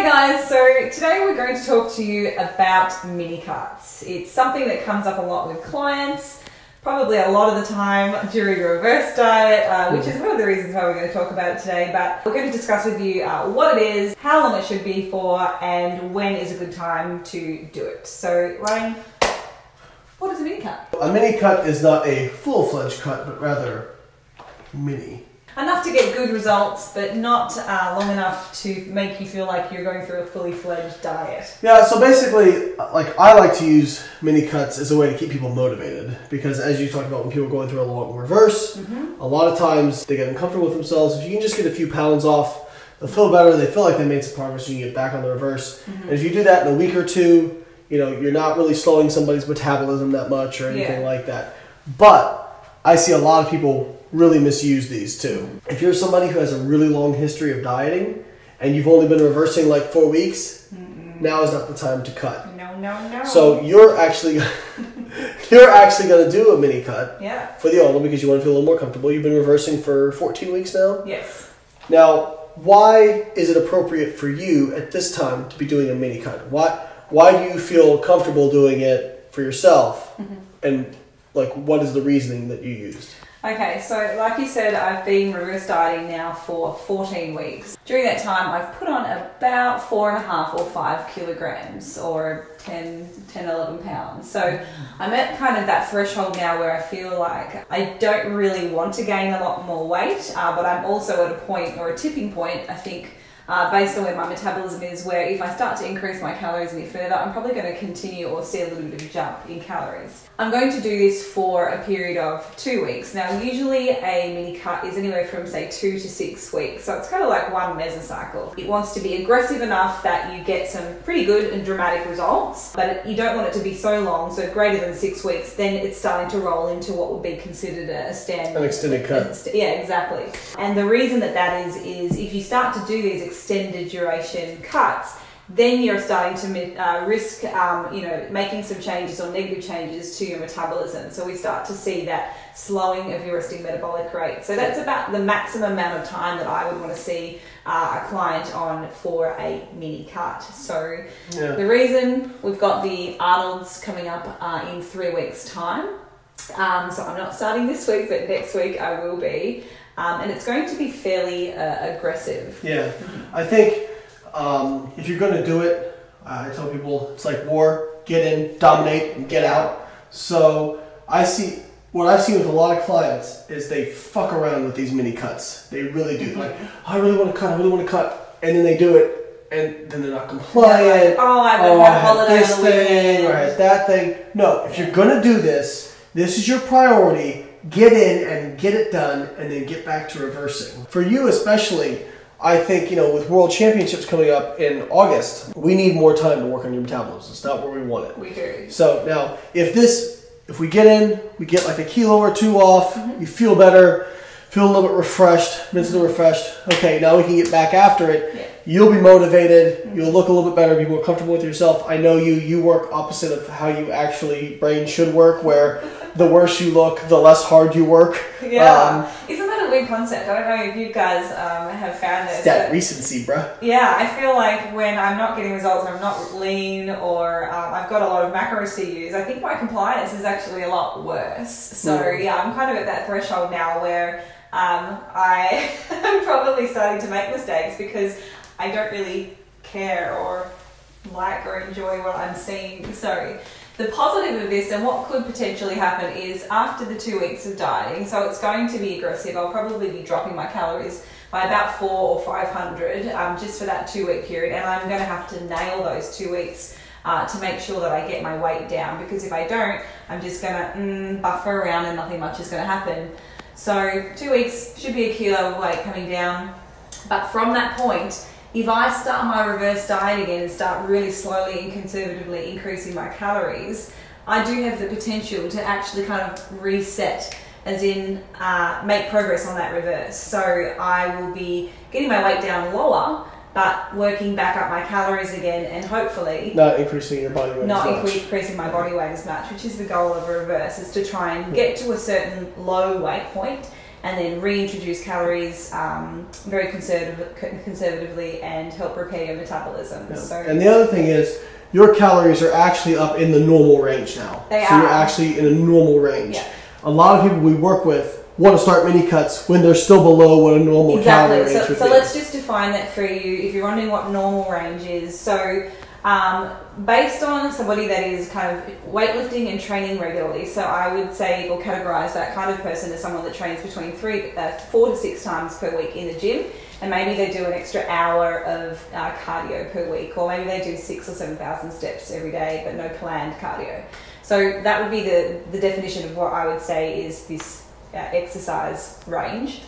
Hi guys, so today we're going to talk to you about mini cuts. It's something that comes up a lot with clients, probably a lot of the time during a reverse diet, which is one of the reasons why we're going to talk about it today. But we're going to discuss with you what it is, how long it should be for, and when is a good time to do it. So Ryan, what is a mini cut? A mini cut is not a full-fledged cut, but rather mini. Enough to get good results, but not long enough to make you feel like you're going through a fully fledged diet. Yeah, so basically, I like to use mini cuts as a way to keep people motivated, because as you talked about, when people are going through a long reverse, a lot of times they get uncomfortable with themselves. If you can just get a few pounds off, they'll feel better, they feel like they made some progress, you can get back on the reverse. And if you do that in a week or two, you know, you're not really slowing somebody's metabolism that much or anything like that. But I see a lot of people really misuse these too. If you're somebody who has a really long history of dieting and you've only been reversing like 4 weeks, now is not the time to cut. No. So you're actually going to do a mini cut for the ulna because you want to feel a little more comfortable. You've been reversing for 14 weeks now? Yes. Now, why is it appropriate for you at this time to be doing a mini cut? Why do you feel comfortable doing it for yourself? And like, what is the reasoning that you used? Okay, so like you said, I've been reverse dieting now for 14 weeks. During that time, I've put on about 4.5 or 5 kilograms or 10, 11 pounds. So I'm at kind of that threshold now where I feel like I don't really want to gain a lot more weight, but I'm also at a point or a tipping point, I think, based on where my metabolism is, where if I start to increase my calories any further, I'm probably going to continue or see a little bit of a jump in calories. I'm going to do this for a period of 2 weeks. Now, usually a mini cut is anywhere from say 2 to 6 weeks. So it's kind of like one mesocycle. It wants to be aggressive enough that you get some pretty good and dramatic results, but you don't want it to be so long, so greater than 6 weeks, then it's starting to roll into what would be considered a standard. An extended cut. Yeah, exactly. And the reason that is if you start to do these extended duration cuts, then you're starting to risk, making some changes or negative changes to your metabolism. So we start to see that slowing of your resting metabolic rate. So that's about the maximum amount of time that I would want to see a client on for a mini cut. So the reason we've got the Arnold's coming up in 3 weeks' time. So I'm not starting this week, but next week I will be. And it's going to be fairly aggressive. Yeah, I think if you're going to do it, I tell people it's like war: get in, dominate, and get out. So what I've seen with a lot of clients is they fuck around with these mini cuts. They really do. Like, I really want to cut, and then they do it, and then they're not compliant. I had a holiday this thing or I had that thing. No, if you're going to do this, this is your priority. Get in and get it done, and then get back to reversing. For you especially, I think, with World Championships coming up in August, we need more time to work on your metabolism. It's not where we want it. We do. So now, if we get in, we get like a kilo or 2 off, you feel better, feel a little bit refreshed, mentally refreshed. Okay, now we can get back after it. Yeah. You'll be motivated. You'll look a little bit better, be more comfortable with yourself. I know you work opposite of how you actually brain should work, where the worse you look, the less hard you work. Yeah. Isn't that a weird concept? I don't know if you guys have found this. It's that recency, bruh. Yeah, I feel like when I'm not getting results and I'm not lean or I've got a lot of macros to use, I think my compliance is actually a lot worse. So yeah, I'm kind of at that threshold now where I am probably starting to make mistakes because I don't really care or like or enjoy what I'm seeing. So the positive of this and what could potentially happen is after the 2 weeks of dieting, so it's going to be aggressive, I'll probably be dropping my calories by about 400 or 500 just for that 2 week period, and I'm going to have to nail those 2 weeks to make sure that I get my weight down, because if I don't, I'm just going to buffer around and nothing much is going to happen. So 2 weeks should be a kilo of weight coming down, but from that point, if I start my reverse diet again and start really slowly and conservatively increasing my calories, I do have the potential to actually kind of reset, as in make progress on that reverse. So I will be getting my weight down lower, but working back up my calories again, and hopefully not increasing your body weight increasing my body weight as much, which is the goal of a reverse, is to try and get to a certain low weight point and then reintroduce calories very conservatively and help repair your metabolism. Yeah. So, and the other thing is, your calories are actually up in the normal range now. They so are. You're actually in a normal range. Yeah. A lot of people we work with want to start mini cuts when they're still below what a normal calorie range would be. So let's just define that for you if you're wondering what normal range is. So based on somebody that is kind of weightlifting and training regularly, so I would say or categorize that kind of person as someone that trains between 4 to 6 times per week in the gym, and maybe they do an extra hour of cardio per week, or maybe they do 6,000 or 7,000 steps every day but no planned cardio. So that would be the definition of what I would say is this exercise range.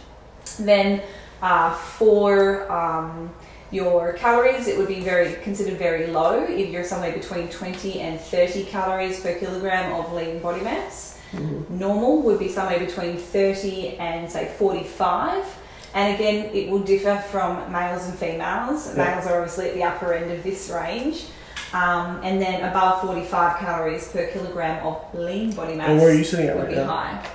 Then for your calories, it would be considered very low if you're somewhere between 20 and 30 calories per kilogram of lean body mass. Mm-hmm. Normal would be somewhere between 30 and say 45. And again, it will differ from males and females. Yeah. Males are obviously at the upper end of this range. And then above 45 calories per kilogram of lean body mass. And where are you sitting at would right be now? high.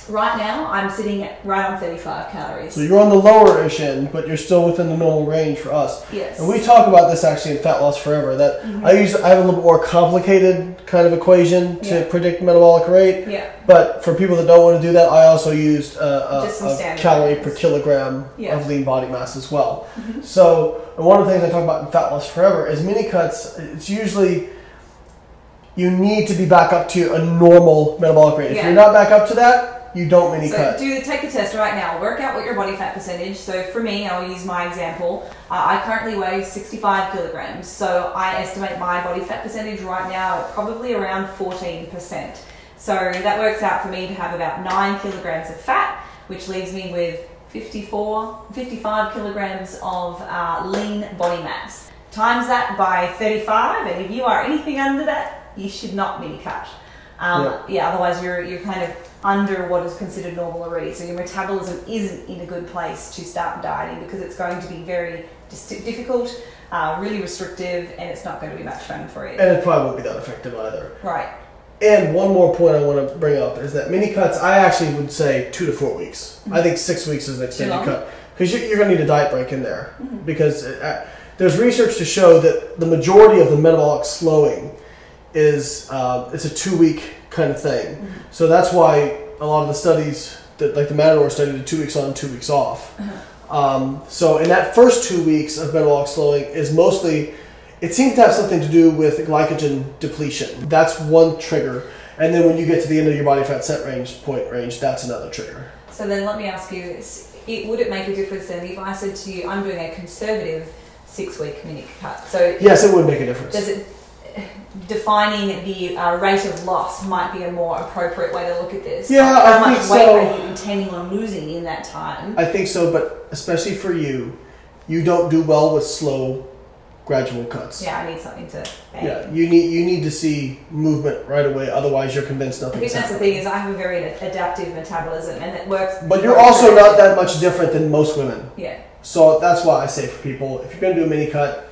Right now, I'm sitting right on 35 calories. So you're on the lower-ish end, but you're still within the normal range for us. Yes. And we talk about this actually in Fat Loss Forever, that I have a little bit more complicated kind of equation to predict metabolic rate. Yeah. But for people that don't want to do that, I also used a calorie per kilogram of lean body mass as well. Mm-hmm. So one of the things I talk about in Fat Loss Forever is mini cuts. It's usually you need to be back up to a normal metabolic rate. If you're not back up to that, you don't mini cut. So take the test right now. Work out what your body fat percentage. So for me, I'll use my example. I currently weigh 65 kilograms. So I estimate my body fat percentage right now at probably around 14%. So that works out for me to have about 9 kilograms of fat, which leaves me with 55 kilograms of lean body mass. Times that by 35, and if you are anything under that, you should not mini cut. Otherwise you're kind of under what is considered normal already. So your metabolism isn't in a good place to start dieting because it's going to be very difficult, really restrictive, and it's not going to be much fun for you. And it probably won't be that effective either. Right. And one more point I want to bring up is that mini cuts, I actually would say 2 to 4 weeks. Mm-hmm. I think 6 weeks is an extended cut. Because you're going to need a diet break in there. Mm-hmm. Because there's research to show that the majority of the metabolic slowing is it's a 2-week kind of thing. Mm-hmm. So that's why a lot of the studies, like the Matador study, did 2 weeks on, 2 weeks off. Mm-hmm. So in that first 2 weeks of metabolic slowing is mostly, it seems to have something to do with glycogen depletion. That's one trigger. And then when you get to the end of your body fat set point range, that's another trigger. So then let me ask you this. Would it make a difference then if I said to you, I'm doing a conservative 6-week mini cut? So yes, it would make a difference. Does it, defining the rate of loss might be a more appropriate way to look at this? Yeah, like how I much think weight so. are you intending on losing in that time? I think so, but especially for you, you don't do well with slow, gradual cuts. Yeah, I need something to aim. Yeah, you need to see movement right away. Otherwise, you're convinced nothing's I think that's happening. the thing is I have a very adaptive metabolism, and it works. But you're also not that much different than most women. Yeah. So that's why I say for people, if you're going to do a mini cut,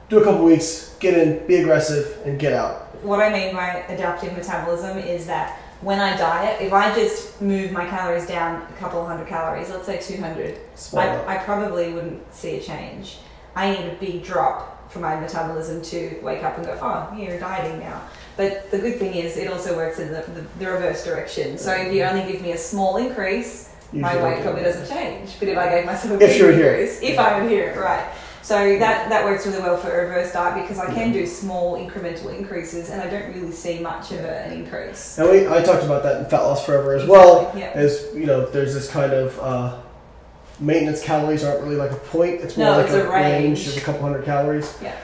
do a couple weeks, get in, be aggressive, and get out. What I mean by adaptive metabolism is that when I diet, if I just move my calories down a couple of hundred calories, let's say 200, I probably wouldn't see a change. I need a big drop for my metabolism to wake up and go, oh, you're dieting now. But the good thing is it also works in the reverse direction. So if you only give me a small increase, my weight probably doesn't change. But if I gave myself a big increase, if I would hear it, right. So that works really well for a reverse diet because I can do small incremental increases and I don't really see much of an increase. And I talked about that in Fat Loss Forever as well. Yeah. As you know, there's this kind of maintenance calories aren't really like a point. It's more like a range of a couple hundred calories. Yeah.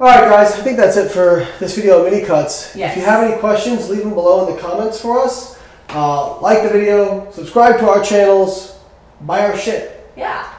All right, guys. I think that's it for this video on mini cuts. Yes. If you have any questions, leave them below in the comments for us. Like the video, subscribe to our channels, buy our shit. Yeah.